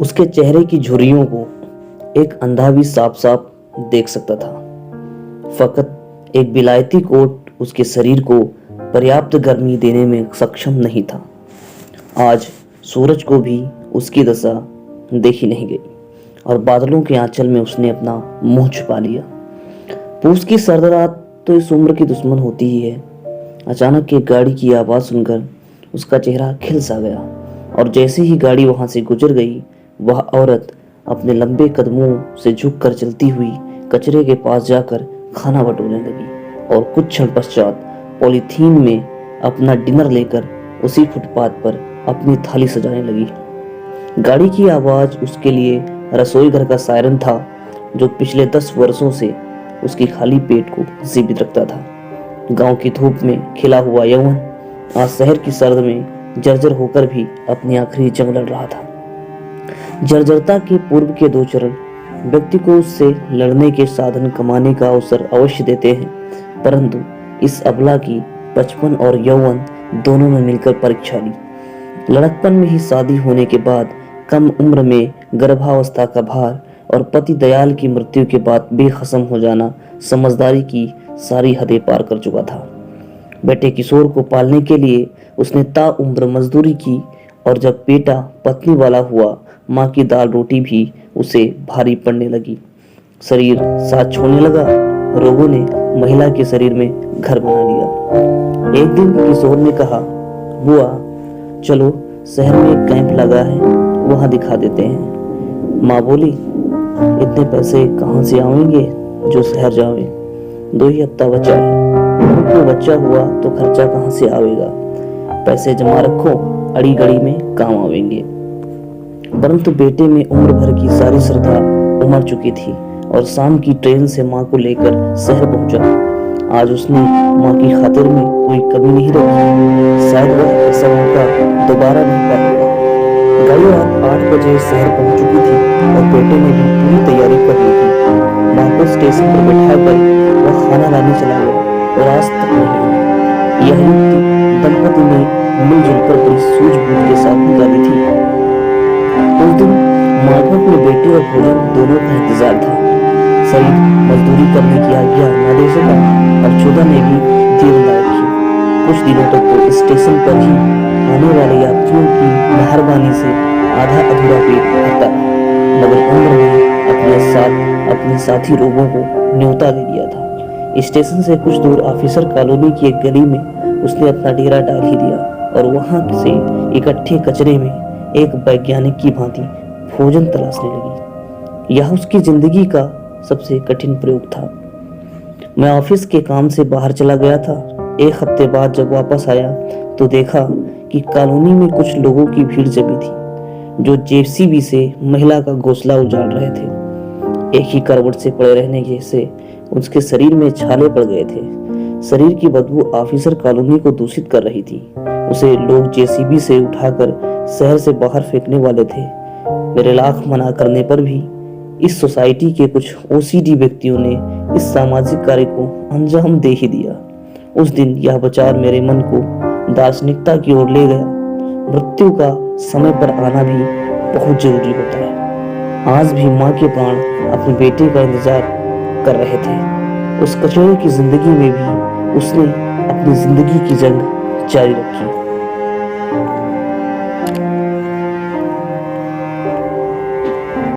उसके चेहरे की झुर्रियों को एक अंधा भी साफ साफ देख सकता था। फकत एक विलायती कोट उसके शरीर को पर्याप्त गर्मी देने में सक्षम नहीं था। आज सूरज को भी उसकी दशा देखी नहीं गई और बादलों के आंचल में उसने अपना मुंह छुपा लिया। पूस की सर्द रात तो इस उम्र की दुश्मन होती ही है। अचानक एक गाड़ी की आवाज सुनकर उसका चेहरा खिल सा गया और जैसे ही गाड़ी वहां से गुजर गई, वह औरत अपने लंबे कदमों से झुककर चलती हुई कचरे के पास जाकर खाना बटोरने लगी और कुछ क्षण पश्चात पॉलीथीन में अपना डिनर लेकर उसी फुटपाथ पर अपनी थाली सजाने लगी। गाड़ी की आवाज उसके लिए रसोई घर का सायरन था, जो पिछले 10 वर्षों से उसकी खाली पेट को जीवित रखता था। गांव की धूप में खिला हुआ यौवन आज शहर की सर्द में जर्जर होकर भी अपनी आखिरी जंग लड़ रहा था। जर्जरता के पूर्व के 2 चरण व्यक्ति को उससे लड़ने के साधन कमाने का अवसर अवश्य देते हैं, परंतु इस अबला की बचपन और यौवन दोनों ने मिलकर परीक्षा ली। लड़कपन में ही शादी होने के बाद कम उम्र में गर्भावस्था का भार और पति दयाल की मृत्यु के बाद बेखसम हो जाना समझदारी की सारी हदें पार कर चुका था। बेटे किशोर को पालने के लिए उसने ताउम्र मजदूरी की और जब बेटा पत्नी वाला हुआ, माँ की दाल रोटी भी उसे भारी पड़ने लगी। शरीर साथ छोड़ने लगा। रोगों ने महिला के शरीर में घर बना लिया। एक दिन किशोर ने कहा, बुआ चलो शहर में एक कैंप लगा है, वहां दिखा देते हैं। माँ बोली, इतने पैसे कहाँ से आएंगे जो शहर जावे, 2 ही हफ्ता बचा है। मुल्क में बच्चा हुआ तो खर्चा कहाँ से आवेगा, पैसे जमा रखो, अड़ी गड़ी में काम आवेंगे। परंतु बेटे में उम्र भर की सारी श्रद्धा उमड़ चुकी थी और शाम की ट्रेन से माँ को लेकर शहर पहुंचा। आज उसने माँ की खातिर में कोई कमी नहीं रखी। शायद वह ऐसा मौका दोबारा नहीं पाएगा। गाड़ी रात 8 बजे शहर पहुंच चुकी थी और बेटे ने भी पूरी तैयारी कर ली थी। माँ को स्टेशन पर बैठाकर वह खाना लाने चला गया और आज तक नहीं आई। यह युक्ति दंपति ने मिलजुल कर बड़ी सूझबूझ के साथ निकाली थी। उस दिन माँ को अपने बेटे और भोजन दोनों का इंतजार था। शरीर मजदूरी करने की आज्ञा न दे सका और चौदह ने भी देर न रखी। कुछ दिनों तक तो स्टेशन पर ही आने वाले यात्रियों की मेहरबानी से आधा अधूरा पेट भरता, मगर उम्र ने अपने साथी रोगों को न्योता दे दिया था। स्टेशन से कुछ दूर ऑफिसर कॉलोनी की एक गली में उसने अपना डेरा डाल ही दिया और वहां से इकट्ठे कचरे में एक वैज्ञानिक की भांति भोजन तलाशने लगी। यह उसकी जिंदगी का सबसे कठिन प्रयोग था। मैं ऑफिस के काम से बाहर चला गया था। 1 हफ्ते बाद जब वापस आया तो देखा कि कॉलोनी में कुछ लोगों की भीड़ जमी थी, जो जेसीबी से महिला का घोंसला उजाड़ रहे थे। एक ही करवट से पड़े रहने से उसके शरीर में छाले पड़ गए थे। शरीर की बदबू ऑफिसर कॉलोनी को दूषित कर रही थी। उसे लोग जेसीबी से उठाकर शहर से बाहर फेंकने वाले थे। मेरे लाख मना करने पर भी इस सोसाइटी के कुछ ओसीडी व्यक्तियों ने इस सामाजिक कार्य को अंजाम दे ही दिया। उस दिन यह विचार मेरे मन को दार्शनिकता की ओर ले गया। मृत्यु का समय पर आना भी बहुत जरूरी होता है। आज भी माँ के प्राण अपने बेटे का इंतजार कर रहे थे। उस कचरे की जिंदगी में भी उसने अपनी जिंदगी की जंग जारी रखी।